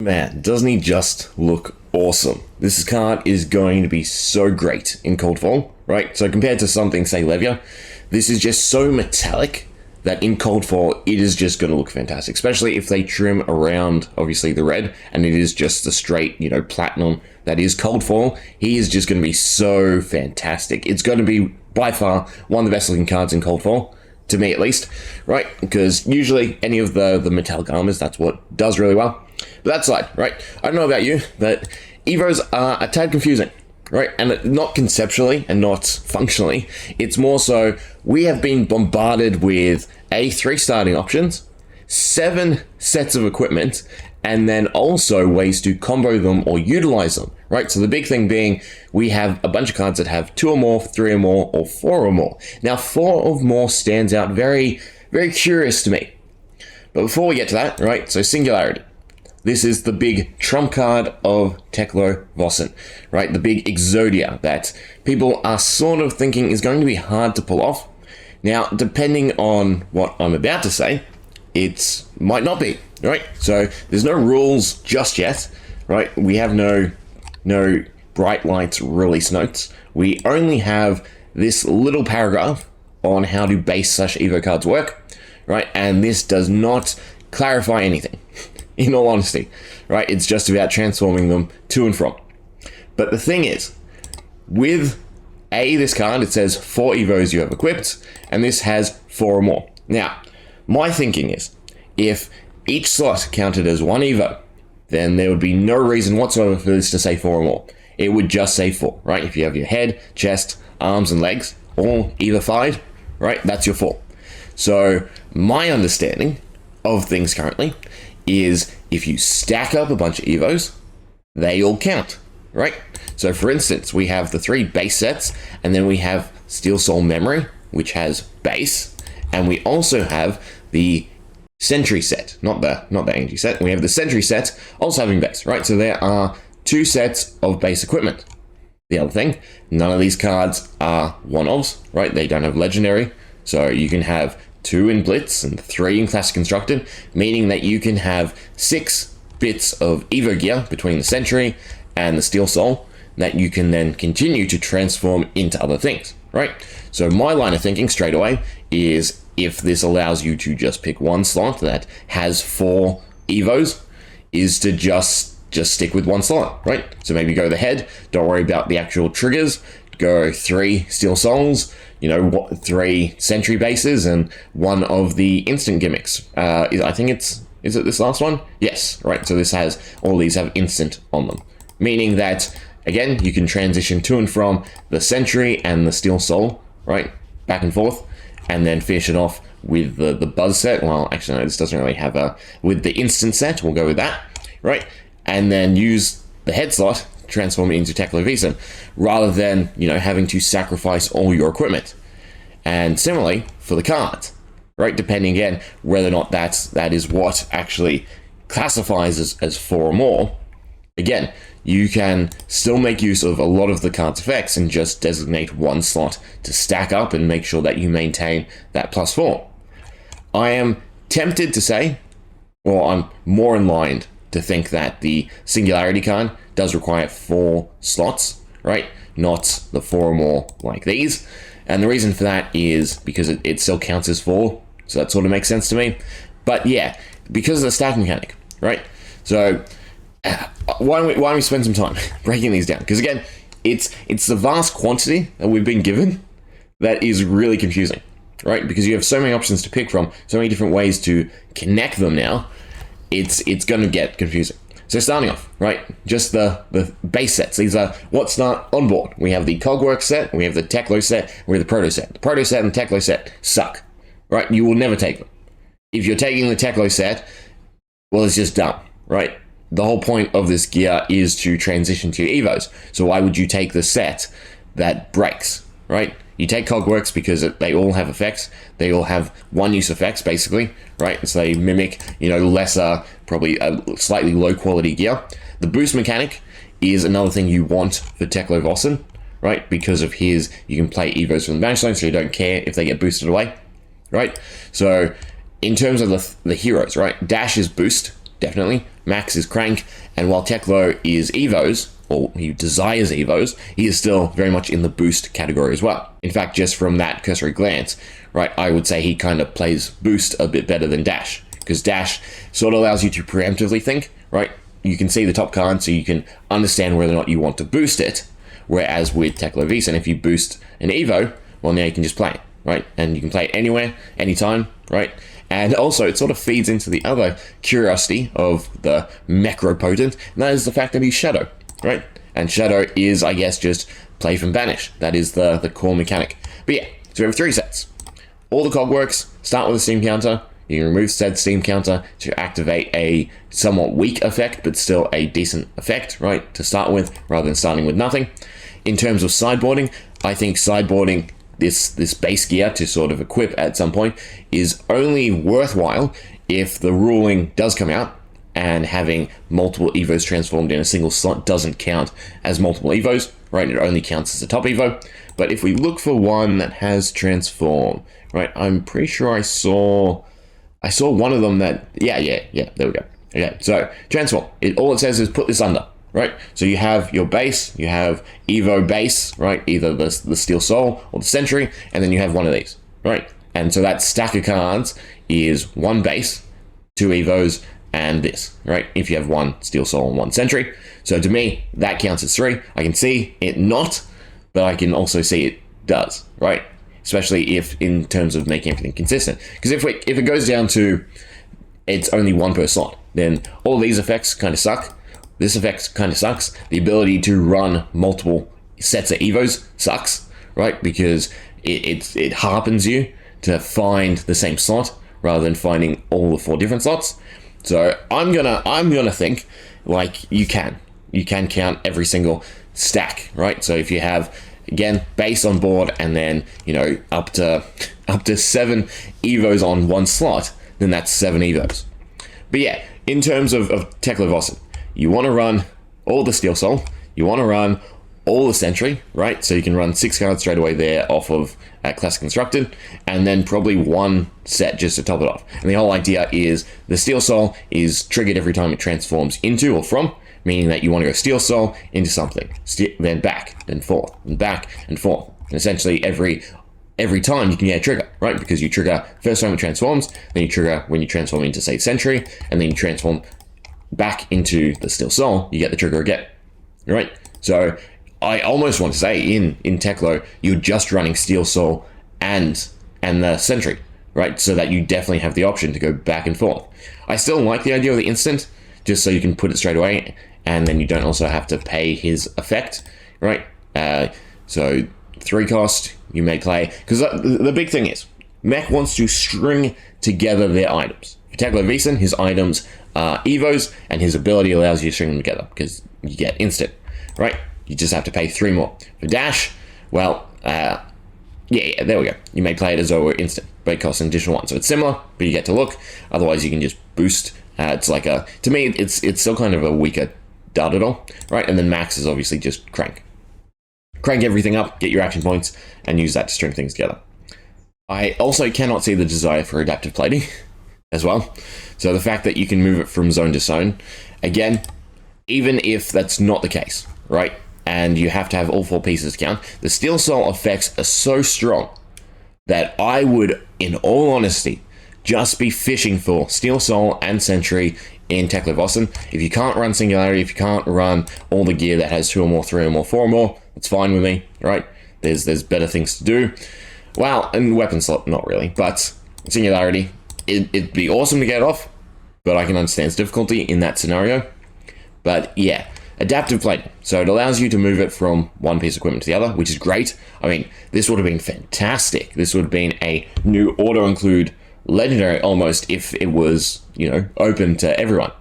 Man, doesn't he just look awesome? This card is going to be so great in Cold Fall, right? So compared to something, say Levia, this is just so metallic that in Cold Fall, it is just going to look fantastic, especially if they trim around, obviously, the red, and it is just the straight, platinum that is Cold Fall. He is just going to be so fantastic. It's going to be, by far, one of the best looking cards in Cold Fall, to me at least, right? Because usually any of the metallic armors, that's what does really well. But that side, right? I don't know about you, but Evos are a tad confusing, right? And not conceptually and not functionally. It's more so we have been bombarded with 3 starting options, 7 sets of equipment, and then also ways to combo them or utilize them, right? So the big thing being we have a bunch of cards that have 2 or more, 3 or more, or 4 or more. Now, 4 or more stands out very, very curious to me. But before we get to that, right? So Singularity. This is the big trump card of Teklo Vossen, right? The big Exodia that people are sort of thinking is going to be hard to pull off. Now, depending on what I'm about to say, it might not be, right? So there's no rules just yet, right? We have no bright lights release notes. We only have this little paragraph on how do base/Evo cards work, right? And this does not clarify anything. In all honesty, right? It's just about transforming them to and from. But the thing is, with this card, it says 4 Evos you have equipped, and this has 4 or more. Now, my thinking is, if each slot counted as 1 Evo, then there would be no reason whatsoever for this to say 4 or more. It would just say 4, right? If you have your head, chest, arms, and legs all Evified, right? That's your 4. So, my understanding of things currently is if you stack up a bunch of Evos, they all count, right? So for instance, we have the 3 base sets, and then we have Steel Soul Memory, which has base, and we also have the Sentry set, not the Energy set. We have the Sentry set also having base, right? So there are 2 sets of base equipment. The other thing, none of these cards are one-offs, right? They don't have legendary, so you can have 2 in Blitz and 3 in Classic Constructed, meaning that you can have 6 bits of Evo gear between the Sentry and the Steel Soul that you can then continue to transform into other things, right? So my line of thinking straight away is if this allows you to just pick one slot that has 4 Evos, is to just stick with one slot, right? So maybe go the head, don't worry about the actual triggers, go 3 Steel Souls, 3 Sentry bases, and 1 of the instant gimmicks. I think is it this last one? Yes, right. So this has, all these have instant on them. Meaning that, again, you can transition to and from the Sentry and the Steel Soul, right? Back and forth, and then finish it off with the Buzz set. Well, actually, no, this doesn't really have with the instant set, we'll go with that, right? And then use the head slot, transform it into Teklo Vossen, rather than, having to sacrifice all your equipment. And similarly for the cards, right? Depending again whether or not that is what actually classifies as 4 or more. Again, you can still make use of a lot of the card's effects and just designate one slot to stack up and make sure that you maintain that +4. I am tempted to say, or I'm more inclined to think that the Singularity card does require 4 slots, right? Not the 4 or more like these. And the reason for that is because it still counts as 4, so that sort of makes sense to me. But yeah, because of the stack mechanic, right? So why don't we spend some time breaking these down? Because again, it's the vast quantity that we've been given that is really confusing, right? Because you have so many options to pick from, so many different ways to connect them now, it's going to get confusing. So starting off, right, just the base sets. These are what's not on board. We have the Cogworks set, we have the Teklo set, we have the Proto set. The Proto set and the Teklo set suck, right? You will never take them. If you're taking the Teklo set, well, it's just dumb, right? The whole point of this gear is to transition to your Evos. So why would you take the set that breaks, right? You take Cogworks because they all have effects. They all have one-use effects, basically, right? So they mimic, lesser, probably a slightly low-quality gear. The boost mechanic is another thing you want for Teklo Vossen, right? Because of you can play Evos from the bench line, so you don't care if they get boosted away, right? So in terms of the heroes, right? Dash is boost, definitely. Max is Crank, and while Teklo is Evos, or he desires Evos, he is still very much in the boost category as well. In fact, just from that cursory glance, right, I would say he kind of plays boost a bit better than Dash, because Dash sort of allows you to preemptively think, right? You can see the top card, so you can understand whether or not you want to boost it, whereas with Teklo Vison, if you boost an Evo, well, now you can just play it, right? And you can play it anywhere, anytime, right? And also, it sort of feeds into the other curiosity of the Macropotent, and that is the fact that he's Shadow, right? And Shadow is, I guess, just play from Banish. That is the core mechanic. But yeah, so we have 3 sets. All the cog works, start with a Steam counter. You can remove said Steam counter to activate a somewhat weak effect, but still a decent effect, right, to start with, rather than starting with nothing. In terms of sideboarding, I think sideboarding this base gear to sort of equip at some point is only worthwhile if the ruling does come out, and having multiple Evos transformed in a single slot doesn't count as multiple Evos, right? It only counts as a top Evo. But if we look for one that has transform, right, I'm pretty sure I saw one of them that, yeah, there we go. Okay, so transform. All it says is put this under, right? So you have your base, you have Evo base, right? Either the Steel Soul or the Sentry, and then you have one of these, right? And so that stack of cards is 1 base, 2 Evos, and this, right? If you have 1 Steel Soul and 1 Sentry. So to me, that counts as 3. I can see it not, but I can also see it does, right? Especially if in terms of making everything consistent. Because if it goes down to it's only 1 per slot, then all these effects kind of suck. This effect kind of sucks. The ability to run multiple sets of Evos sucks, right? Because it harpens you to find the same slot rather than finding all the 4 different slots. So I'm gonna think like you can count every single stack, right? So if you have, again, base on board and then, you know, up to 7 Evos on 1 slot, then that's 7 Evos. But yeah, in terms of Teklo Vison, you want to run all the Steel Soul, you want to run all the Sentry, right? So you can run 6 cards straight away there off of Classic Constructed, and then probably 1 set just to top it off. And the whole idea is the Steel Soul is triggered every time it transforms into or from, meaning that you want to go Steel Soul into something, then back, then forth, and back and forth. And essentially every time you can get a trigger, right? Because you trigger first time it transforms, then you trigger when you transform into, say, Sentry, and then you transform back into the Steel Soul, you get the trigger again, right? So I almost want to say in Teklo, you're just running Steel Soul and the Sentry, right? So that you definitely have the option to go back and forth. I still like the idea of the instant, just so you can put it straight away, and then you don't also have to pay his effect, right? So 3 cost, you may play, because the big thing is, Mech wants to string together their items. For Teklo Vison, his items are Evos, and his ability allows you to string them together, because you get instant, right? You just have to pay 3 more. For Dash, well, yeah, there we go. You may play it as though it were instant, but it costs an additional 1. So it's similar, but you get to look. Otherwise, you can just boost. It's like to me, it's still kind of a weaker Dartadol, right? And then Max is obviously just Crank. Crank everything up, get your action points, and use that to string things together. I also cannot see the desire for adaptive plating as well. So the fact that you can move it from zone to zone, again, even if that's not the case, right? And you have to have all 4 pieces count, the Steel Soul effects are so strong that I would, in all honesty, just be fishing for Steel Soul and Sentry in Teklo Vison. If you can't run Singularity, if you can't run all the gear that has 2 or more, 3 or more, 4 or more, it's fine with me, right? There's better things to do. Well, and weapon slot, not really, but Singularity, it'd be awesome to get off, but I can understand its difficulty in that scenario. But yeah, adaptive plating. So it allows you to move it from one piece of equipment to the other, which is great. I mean, this would have been fantastic. This would have been a new auto-include legendary almost if it was, you know, open to everyone,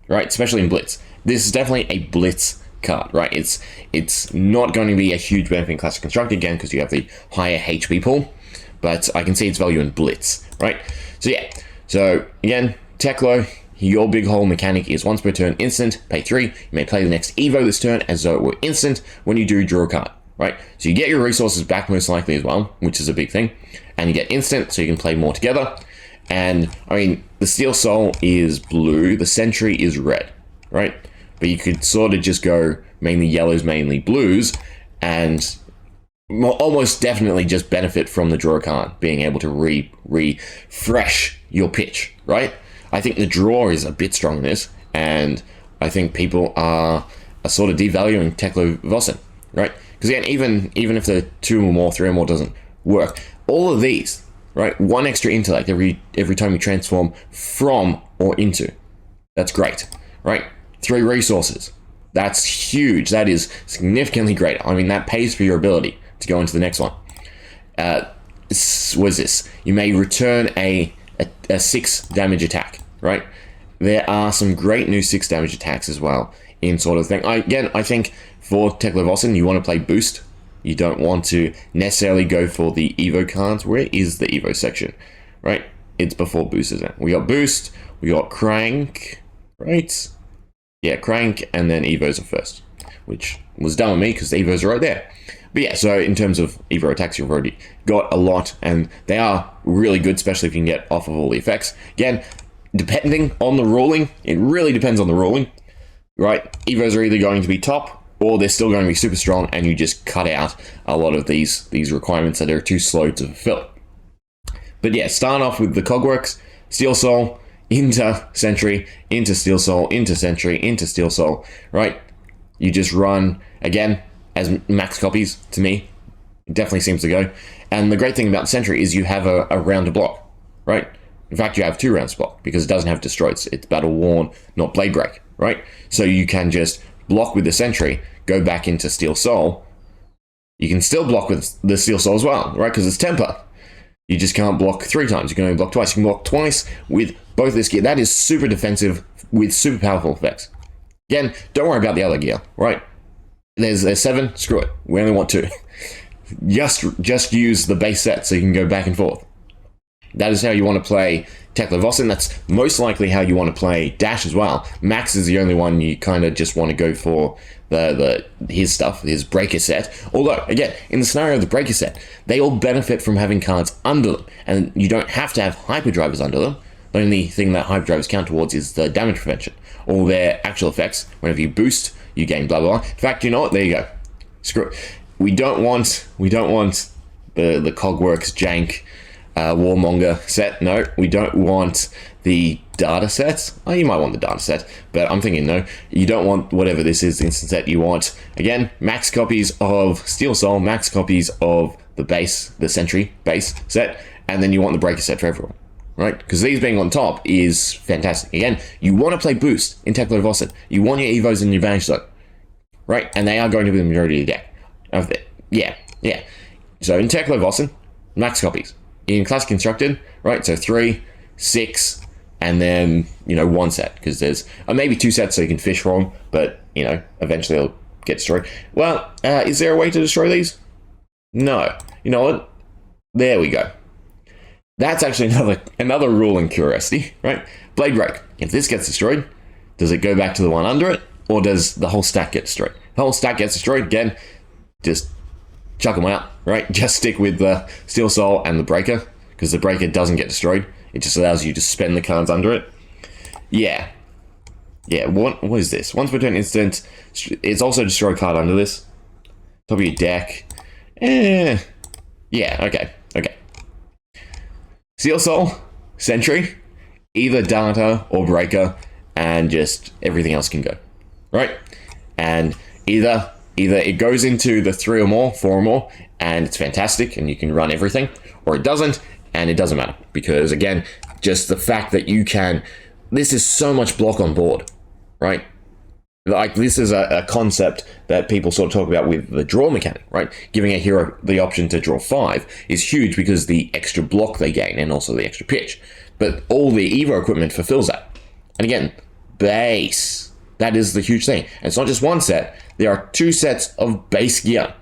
right? Especially in Blitz. This is definitely a Blitz card, right? It's not going to be a huge benefit in Classic Construct again because you have the higher HP pool, but I can see its value in Blitz, right? So yeah, so again, Teklo, your big hole mechanic is once per turn instant, pay 3. You may play the next Evo this turn as though it were instant when you do draw a card, right? So you get your resources back most likely as well, which is a big thing, and you get instant so you can play more together. And I mean, the Steel Soul is blue, the Sentry is red, right? But you could sort of just go mainly yellows, mainly blues, and almost definitely just benefit from the draw card, being able to refresh your pitch, right? I think the draw is a bit strong in this, and I think people are sort of devaluing Teklo-Vossen, right? Because again, even if the 2 or more, 3 or more doesn't work, all of these, right? 1 extra intellect every time you transform from or into. That's great, right? 3 resources. That's huge. That is significantly great. I mean, that pays for your ability to go into the next one. What is this? You may return a 6 damage attack, right? There are some great new 6 damage attacks as well in sort of thing. Again, I think for Teklo-Vossen, you want to play boost. You don't want to necessarily go for the Evo cards. Where is the Evo section? Right? It's before boost, isn't it? We got boost, we got crank, right? Yeah, crank, and then Evos are first, which was dumb on me because the Evos are right there. But yeah, so in terms of Evo attacks, you've already got a lot, and they are really good, especially if you can get off of all the effects. Again, depending on the ruling, it really depends on the ruling, right? Evos are either going to be top, or they're still going to be super strong, and you just cut out a lot of these requirements that are too slow to fulfill. But yeah, start off with the Cogworks, Steel Soul, into Sentry, into Steel Soul, into Sentry, into Steel Soul, right? You just run, again, as max copies, to me. It definitely seems to go. And the great thing about Sentry is you have a round to block, right? In fact, you have 2 rounds to block, because it doesn't have Destroys. It's Battle Worn, not Blade Break, right? So you can just block with the Sentry, go back into Steel Soul. You can still block with the Steel Soul as well, right? Because it's Temper. You just can't block 3 times. You can only block twice. You can block twice with both this gear. That is super defensive with super powerful effects. Again, don't worry about the other gear, right? There's 7. Screw it. We only want 2. Just use the base set so you can go back and forth. That is how you want to play Teklo-Vossen. That's most likely how you want to play Dash as well. Max is the only one you kind of just want to go for his stuff, his breaker set. Although, again, in the scenario of the breaker set, they all benefit from having cards under them, and you don't have to have hyperdrivers under them. The only thing that hyperdrivers count towards is the damage prevention. All their actual effects, whenever you boost, you gain blah blah blah. In fact, you know what? There you go. Screw it. We don't want the Cogworks jank Warmonger set. No, we don't want the data set. Oh, you might want the data set, but I'm thinking no. You don't want whatever this is, the instant set. You want, again, max copies of Steel Soul, max copies of the Sentry base set, and then you want the breaker set for everyone, right? Because these being on top is fantastic. Again, you want to play boost in Teklo-Vossen. You want your Evos in your advantage zone, right? And they are going to be the majority of the deck. Yeah. So in Teklo-Vossen, max copies. In Classic Constructed, right? So 3, 6, and then, 1 set, because there's maybe 2 sets so you can fish for them, but, eventually they'll get destroyed. Well, is there a way to destroy these? No. You know what? There we go. That's actually another rule in curiosity, right? Blade Break. If this gets destroyed, does it go back to the one under it, or does the whole stack get destroyed? The whole stack gets destroyed, again, just chuck them out, right? Just stick with the Steel Soul and the Breaker, because the Breaker doesn't get destroyed. It just allows you to spend the cards under it. Yeah, what is this? Once per turn instant, it's also a destroy card under this. Top of your deck. Yeah, okay. Steel Soul, Sentry, either Data or Breaker, and just everything else can go, right? And either it goes into the 3 or more, 4 or more, and it's fantastic, and you can run everything, or it doesn't, and it doesn't matter, because again, just the fact that you can, this is so much block on board, right? Like, this is a concept that people sort of talk about with the draw mechanic, right? Giving a hero the option to draw 5 is huge because the extra block they gain and also the extra pitch. But all the Evo equipment fulfills that. And again, base. That is the huge thing. And it's not just 1 set. There are 2 sets of base gear,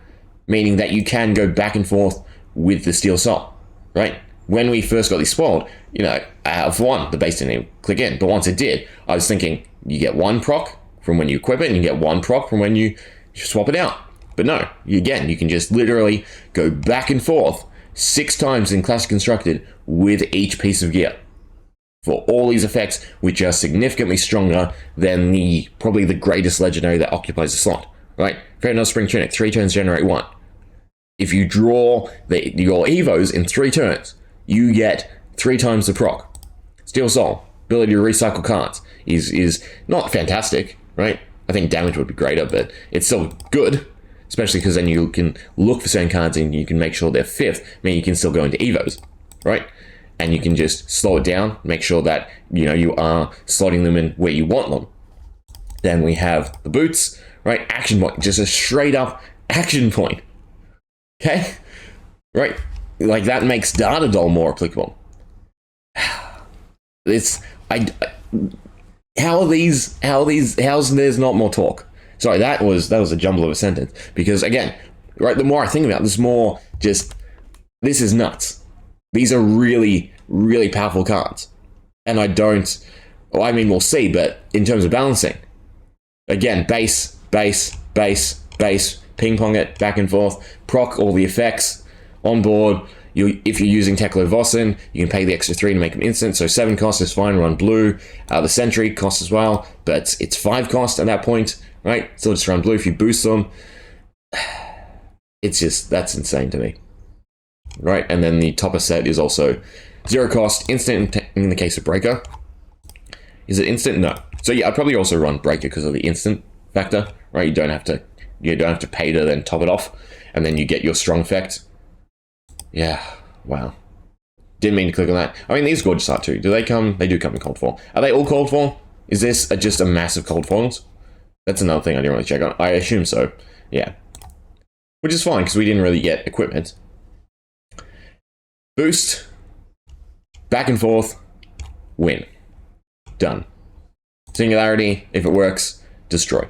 meaning that you can go back and forth with the Steel Soul, right? When we first got these spoiled, for one, the base didn't even click in. But once it did, I was thinking, you get 1 proc from when you equip it, and you get 1 proc from when you swap it out. But no, you can just literally go back and forth 6 times in Classic Constructed with each piece of gear. for all these effects, which are significantly stronger than probably the greatest legendary that occupies the slot, right? Fairy Spring Tunic, 3 turns, generate 1. If you draw your Evos in 3 turns, you get 3 times the proc. Steel Soul, ability to recycle cards, is not fantastic, right? I think damage would be greater, but it's still good, especially because then you can look for certain cards and you can make sure they're 5th, meaning you can still go into Evos, right? And you can just slow it down, make sure that, you are slotting them in where you want them. Then we have the boots, right? Action point, just a straight up action point. Okay? Right? Like, that makes Data Doll more applicable. How's there's not more talk? Sorry, that was a jumble of a sentence. Because again, right, the more I think about it, this more just, this is nuts. These are really, really powerful cards. And we'll see, but in terms of balancing, again, base, ping pong it back and forth, proc all the effects on board. If you're using Teklo Vossen, you can pay the extra 3 to make them instant, so 7 cost is fine, run blue. The Sentry costs as well, but it's 5 cost at that point, right? Still just run blue if you boost them. That's insane to me. Right, and then the topper set is also 0 cost, instant in the case of Breaker. Is it instant? No. So yeah, I'd probably also run Breaker because of the instant factor, right? You don't have to pay to then top it off, and then you get your strong effect. Yeah, wow. Didn't mean to click on that. I mean, these gorgeous art too. Do they come? They do come in cold foil. Are they all cold foil? Is this just a massive cold foils? That's another thing I didn't really check on. I assume so. Yeah. Which is fine, because we didn't really get equipment. Boost. Back and forth. Win. Done. Singularity, if it works, destroy.